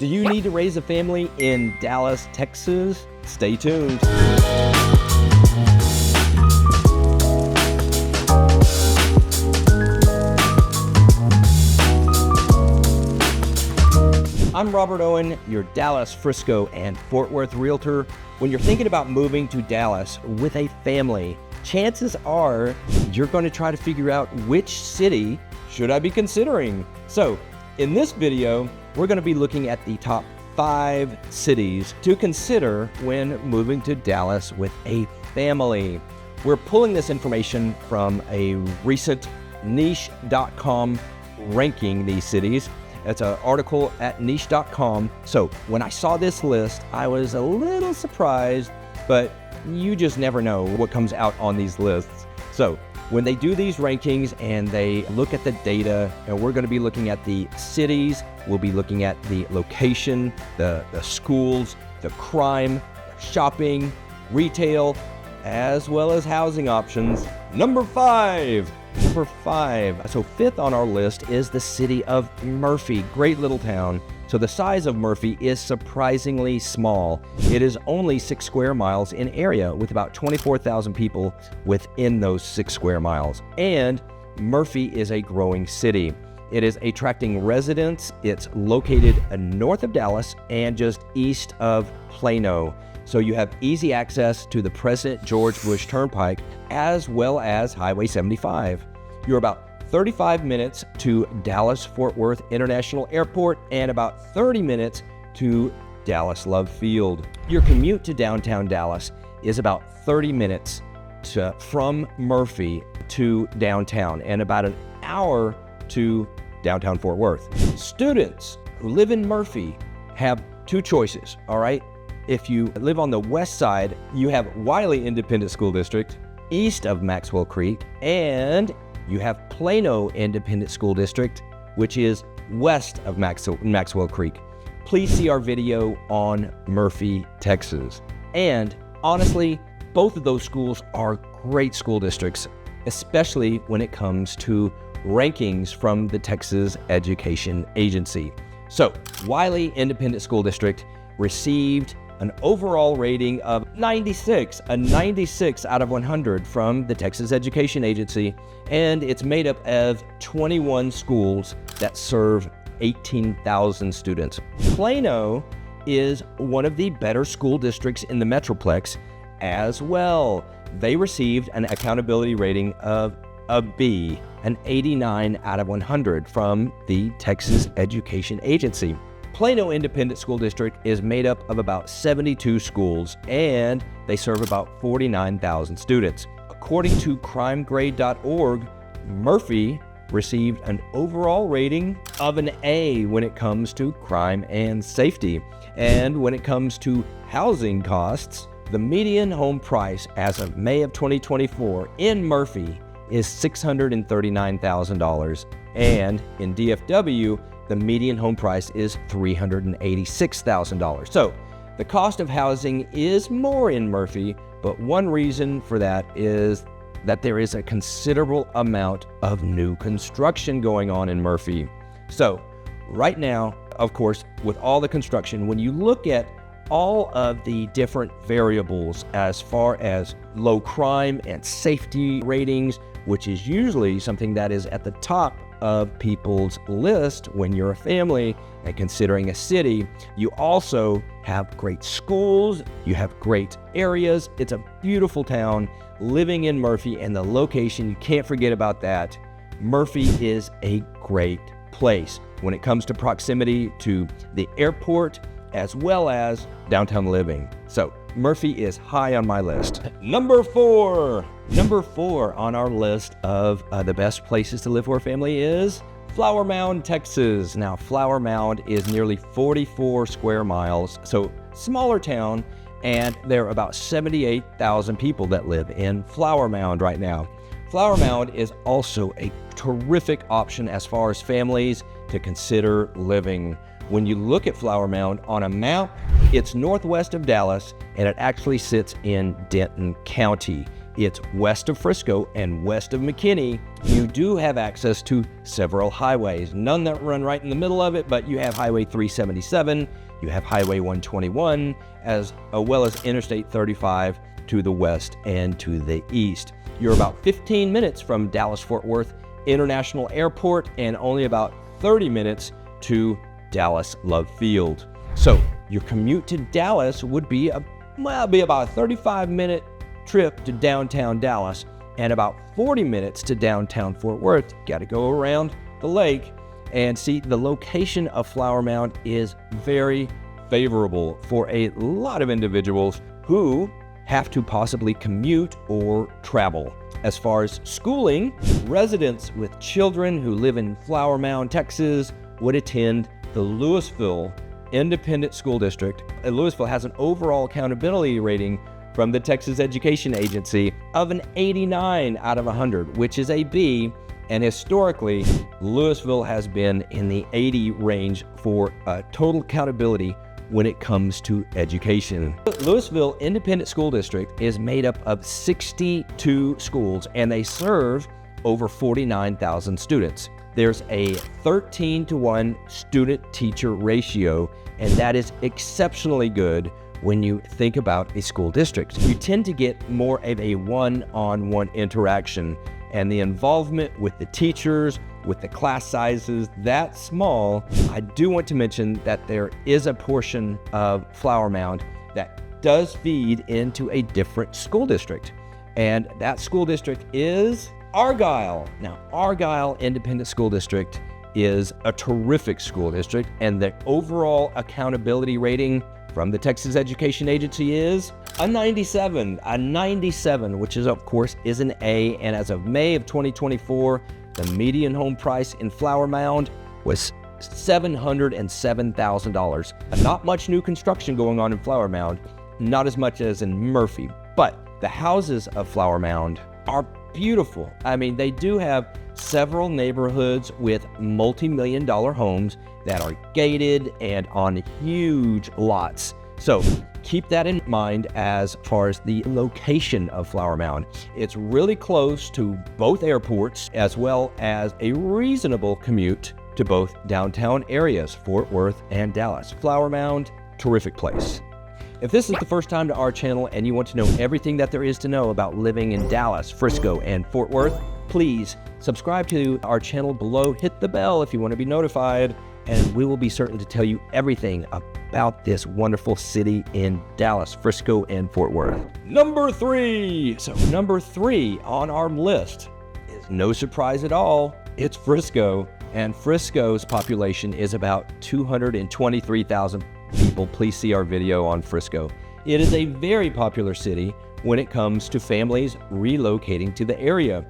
Do you need to raise a family in Dallas, Texas? Stay tuned. I'm Robert Owen, your Dallas, Frisco, and Fort Worth realtor. When you're thinking about moving to Dallas with a family, chances are you're going to try to figure out which city should I be considering. So in this video, we're going to be looking at the top 5 cities to consider when moving to Dallas with a family. We're pulling this information from a recent niche.com ranking these cities. It's an article at niche.com. So when I saw this list, I was a little surprised, but you just never know what comes out on these lists. So when they do these rankings and they look at the data, and we're going to be looking at the cities, we'll be looking at the location, the schools, the crime, shopping, retail, as well as housing options. Number 5. So 5th on our list is the city of Murphy, great little town. So the size of Murphy is surprisingly small. It is only 6 square miles in area with about 24,000 people within those 6 square miles. And Murphy is a growing city. It is attracting residents. It's located north of Dallas and just east of Plano. So you have easy access to the President George Bush Turnpike as well as Highway 75. You're about 35 minutes to Dallas-Fort Worth International Airport and about 30 minutes to Dallas Love Field. Your commute to downtown Dallas is about 30 minutes from Murphy to downtown and about an hour to downtown Fort Worth. Students who live in Murphy have 2 choices, all right? If you live on the west side, you have Wylie Independent School District, east of Maxwell Creek, and you have Plano Independent School District, which is west of Maxwell Creek. Please see our video on Murphy, Texas. And honestly, both of those schools are great school districts, especially when it comes to rankings from the Texas Education Agency. So, Wylie Independent School District received an overall rating of 96, a 96 out of 100 from the Texas Education Agency, and it's made up of 21 schools that serve 18,000 students. Plano is one of the better school districts in the Metroplex as well. They received an accountability rating of a B, an 89 out of 100 from the Texas Education Agency. Plano Independent School District is made up of about 72 schools, and they serve about 49,000 students. According to crimegrade.org, Murphy received an overall rating of an A when it comes to crime and safety. And when it comes to housing costs, the median home price as of May of 2024 in Murphy is $639,000, and in DFW, the median home price is $386,000. So the cost of housing is more in Murphy, but one reason for that is that there is a considerable amount of new construction going on in Murphy. So right now, of course, with all the construction, when you look at all of the different variables as far as low crime and safety ratings, which is usually something that is at the top of people's list when you're a family and considering a city, you also have great schools, you have great areas. It's a beautiful town. Living in Murphy and the location, you can't forget about that. Murphy is a great place when it comes to proximity to the airport as well as downtown living. So Murphy is high on my list. Number 4 on our list of the best places to live for a family is Flower Mound, Texas. Now, Flower Mound is nearly 44 square miles, so smaller town, and there are about 78,000 people that live in Flower Mound right now. Flower Mound is also a terrific option as far as families to consider living. When you look at Flower Mound on a map, it's northwest of Dallas, and it actually sits in Denton County. it's west of Frisco and west of McKinney, you do have access to several highways. None that run right in the middle of it, but you have Highway 377, you have Highway 121, as well as Interstate 35 to the west and to the east. You're about 15 minutes from Dallas-Fort Worth International Airport and only about 30 minutes to Dallas Love Field. So your commute to Dallas would be about a 35-minute trip to downtown Dallas and about 40 minutes to downtown Fort Worth. Got to go around the lake and see the location of Flower Mound is very favorable for a lot of individuals who have to possibly commute or travel. As far as schooling, residents with children who live in Flower Mound, Texas would attend the Lewisville Independent School District. Lewisville has an overall accountability rating from the Texas Education Agency of an 89 out of 100, which is a B, and historically, Lewisville has been in the 80 range for total accountability when it comes to education. Lewisville Independent School District is made up of 62 schools, and they serve over 49,000 students. There's a 13-to-1 student-teacher ratio, and that is exceptionally good when you think about a school district. You tend to get more of a one-on-one interaction, and the involvement with the teachers, with the class sizes that small. I do want to mention that there is a portion of Flower Mound that does feed into a different school district, and that school district is Argyle. Now, Argyle Independent School District is a terrific school district, and the overall accountability rating from the Texas Education Agency is a 97, which is, of course, is an A. And as of May of 2024, the median home price in Flower Mound was $707,000. Not much new construction going on in Flower Mound, not as much as in Murphy, but the houses of Flower Mound are beautiful. I mean, they do have several neighborhoods with multi-million-dollar homes that are gated and on huge lots. So keep that in mind as far as the location of Flower Mound. It's really close to both airports, as well as a reasonable commute to both downtown areas, Fort Worth and Dallas. Flower Mound, terrific place. If this is the first time to our channel and you want to know everything that there is to know about living in Dallas, Frisco, and Fort Worth, please subscribe to our channel below, hit the bell if you want to be notified, and we will be certain to tell you everything about this wonderful city in Dallas, Frisco, and Fort Worth. Number 3. So number 3 on our list is no surprise at all. It's Frisco, and Frisco's population is about 223,000 people. Please see our video on Frisco. It is a very popular city when it comes to families relocating to the area.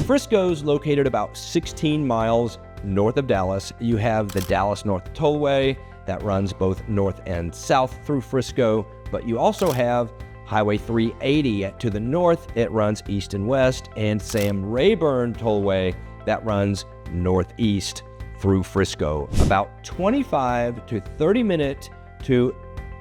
Frisco's located about 16 miles north of Dallas. You have the Dallas North Tollway that runs both north and south through Frisco, but you also have Highway 380 to the north. It runs east and west, and Sam Rayburn Tollway that runs northeast through Frisco. About 25 to 30 minutes to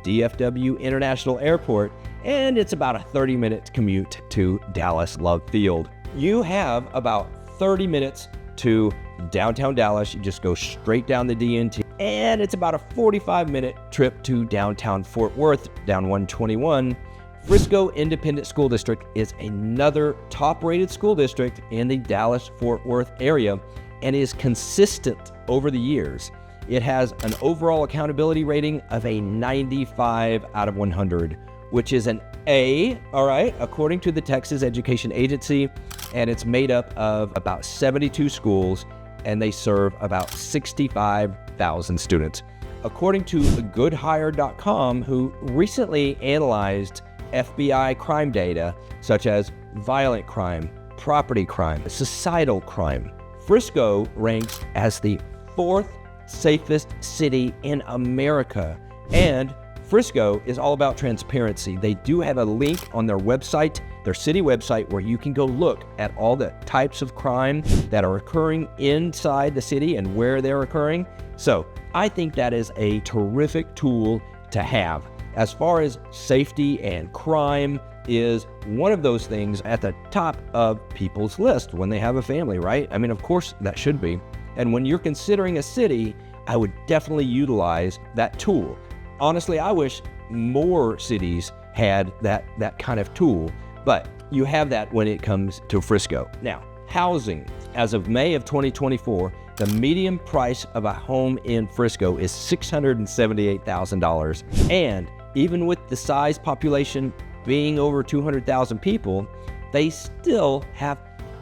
DFW International Airport, and it's about a 30-minute commute to Dallas Love Field. You have about 30 minutes to downtown Dallas. You just go straight down the DNT, and it's about a 45-minute trip to downtown Fort Worth, down 121. Frisco Independent School District is another top-rated school district in the Dallas-Fort Worth area and is consistent over the years. It has an overall accountability rating of a 95 out of 100, which is an A, all right, according to the Texas Education Agency, and it's made up of about 72 schools, and they serve about 65,000 students. According to GoodHire.com, who recently analyzed FBI crime data, such as violent crime, property crime, societal crime, Frisco ranks as the 4th safest city in America. And Frisco is all about transparency. They do have a link on their website, their city website, where you can go look at all the types of crime that are occurring inside the city and where they're occurring. So I think that is a terrific tool to have. As far as safety and crime, is one of those things at the top of people's list when they have a family, right? I mean, of course that should be. And when you're considering a city, I would definitely utilize that tool. Honestly, I wish more cities had that kind of tool, but you have that when it comes to Frisco. Now, housing. As of May of 2024, the median price of a home in Frisco is $678,000. And even with the size population being over 200,000 people, they still have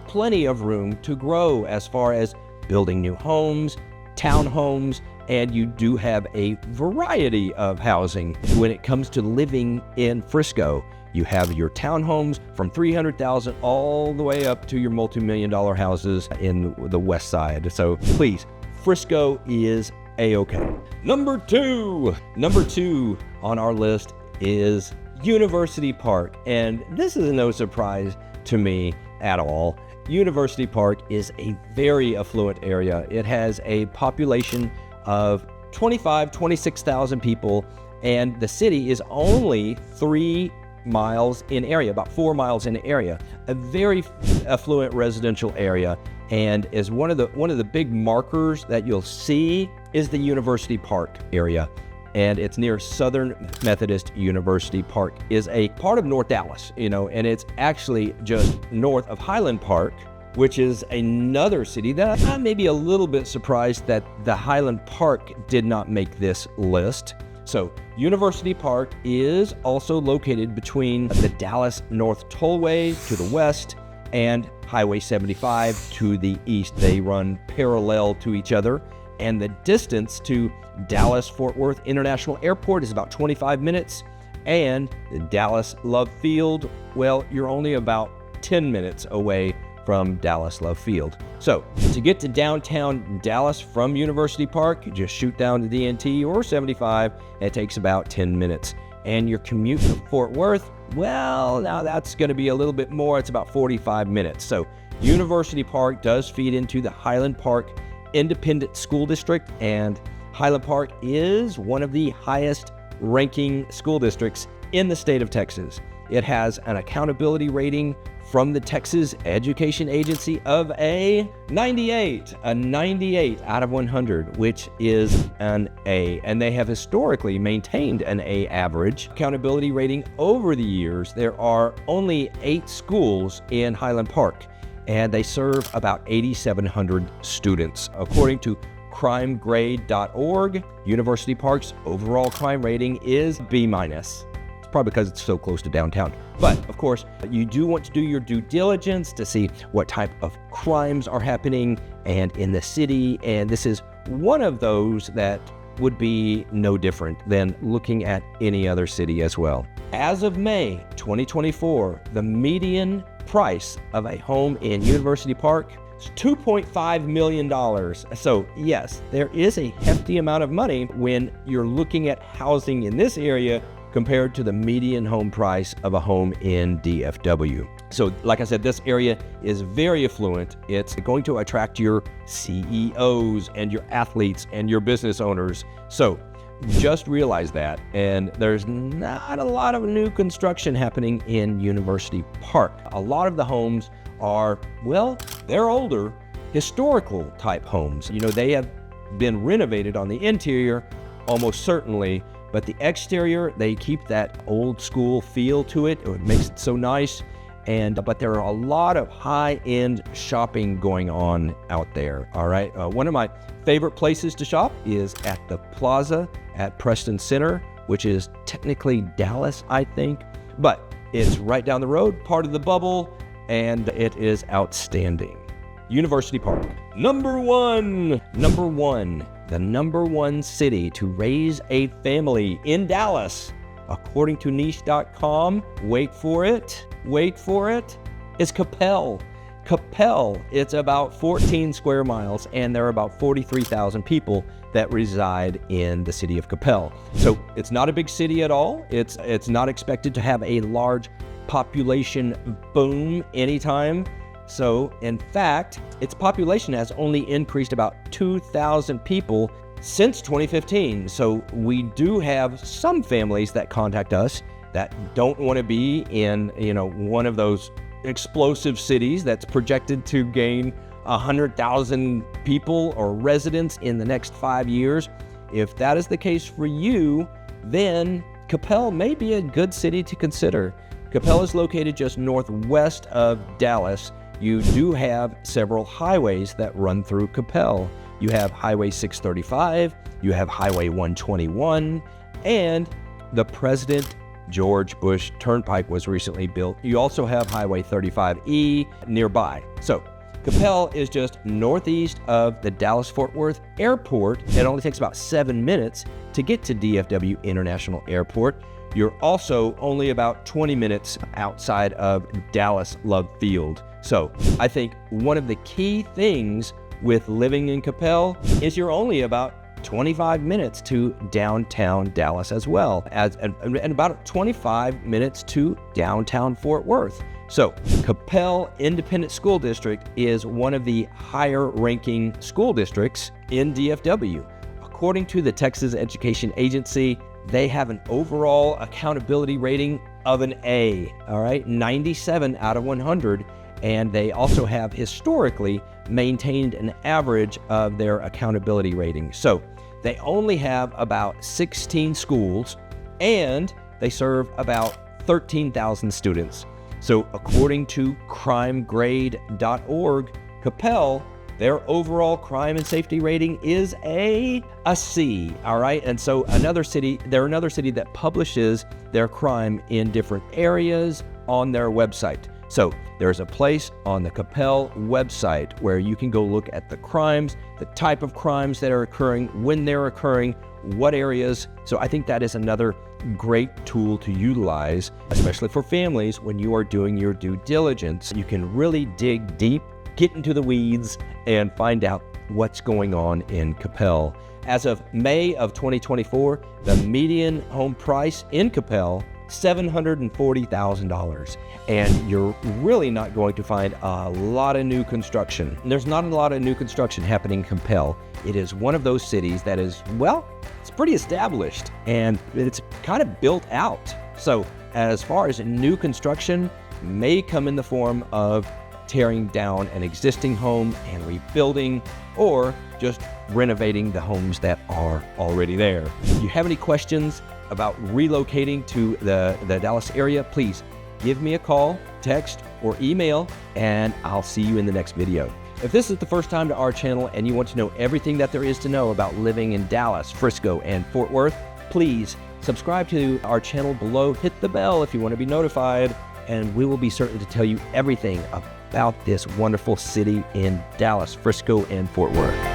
plenty of room to grow as far as building new homes, townhomes, and you do have a variety of housing when it comes to living in Frisco. You have your townhomes from $300,000 all the way up to your multi-million-dollar houses in the west side. So please, Frisco is A-okay. Number two on our list is University Park. And this is no surprise to me at all. University Park is a very affluent area. It has a population of 26,000 people, and the city is only 3 miles in area, about 4 miles in area, a very affluent residential area. And as one of the big markers that you'll see is the University Park area. And it's near Southern Methodist University Park, is a part of North Dallas, and it's actually just north of Highland Park, which is another city that I may be a little bit surprised that the Highland Park did not make this list. So University Park is also located between the Dallas North Tollway to the west and Highway 75 to the east. They run parallel to each other, and the distance to Dallas-Fort Worth International Airport is about 25 minutes, and the Dallas Love Field, well, you're only about 10 minutes away from Dallas Love Field. So to get to downtown Dallas from University Park, you just shoot down to DNT or 75, and it takes about 10 minutes. And your commute to Fort Worth, well, now that's going to be a little bit more. It's about 45 minutes. So University Park does feed into the Highland Park Independent School District, and Highland Park is one of the highest ranking school districts in the state of Texas. It has an accountability rating from the Texas Education Agency of a 98 out of 100, which is an A, and they have historically maintained an A average accountability rating over the years. There are only 8 schools in Highland Park, and they serve about 8,700 students. According to crimegrade.org, University Park's overall crime rating is B-. It's probably because it's so close to downtown. But of course, you do want to do your due diligence to see what type of crimes are happening and in the city. And this is one of those that would be no different than looking at any other city as well. As of May 2024, the median price of a home in University Park is $2.5 million. So yes, there is a hefty amount of money when you're looking at housing in this area compared to the median home price of a home in DFW. So like I said, this area is very affluent. It's going to attract your CEOs and your athletes and your business owners. So just realize that. And there's not a lot of new construction happening in University Park. A lot of the homes are, well, they're older, historical type homes. They have been renovated on the interior, almost certainly, but the exterior, they keep that old school feel to it. It makes it so nice. But there are a lot of high-end shopping going on out there. All right. One of my favorite places to shop is at the Plaza at Preston Center, which is technically Dallas, I think, but it's right down the road, part of the bubble, and it is outstanding. University Park. Number one, the number one city to raise a family in Dallas, according to niche.com, wait for it, is Coppell. Coppell, it's about 14 square miles, and there are about 43,000 people that reside in the city of Coppell. So it's not a big city at all. It's not expected to have a large population boom anytime. So in fact, its population has only increased about 2,000 people since 2015. So we do have some families that contact us that don't want to be in, one of those explosive cities that's projected to gain 100,000 people or residents in the next 5 years. If that is the case for you, then Coppell may be a good city to consider. Coppell is located just northwest of Dallas. You do have several highways that run through Coppell. You have Highway 635, you have Highway 121, and the President George Bush Turnpike was recently built. You also have Highway 35E nearby. So Coppell is just northeast of the Dallas-Fort Worth Airport. It only takes about 7 minutes to get to DFW International Airport. You're also only about 20 minutes outside of Dallas Love Field. So I think one of the key things with living in Coppell is you're only about 25 minutes to downtown Dallas as well, and about 25 minutes to downtown Fort Worth. So Coppell Independent School District is one of the higher ranking school districts in DFW. According to the Texas Education Agency, they have an overall accountability rating of an A, all right, 97 out of 100. And they also have historically maintained an average of their accountability rating. So they only have about 16 schools and they serve about 13,000 students. So according to crimegrade.org, Coppell, their overall crime and safety rating is a C, all right? And so they're another city that publishes their crime in different areas on their website. So there's a place on the Coppell website where you can go look at the crimes, the type of crimes that are occurring, when they're occurring, what areas. So I think that is another great tool to utilize, especially for families when you are doing your due diligence. You can really dig deep, get into the weeds, and find out what's going on in Coppell. As of May of 2024, the median home price in Coppell, $740,000. And you're really not going to find a lot of new construction. There's not a lot of new construction happening in Coppell. It is one of those cities that is, well, it's pretty established and it's kind of built out. So as far as new construction may come in the form of tearing down an existing home and rebuilding, or just renovating the homes that are already there. If you have any questions about relocating to the Dallas area, please give me a call, text, or email, and I'll see you in the next video. If this is the first time to our channel and you want to know everything that there is to know about living in Dallas, Frisco, and Fort Worth, please subscribe to our channel below, hit the bell if you want to be notified, and we will be certain to tell you everything about this wonderful city in Dallas, Frisco, and Fort Worth.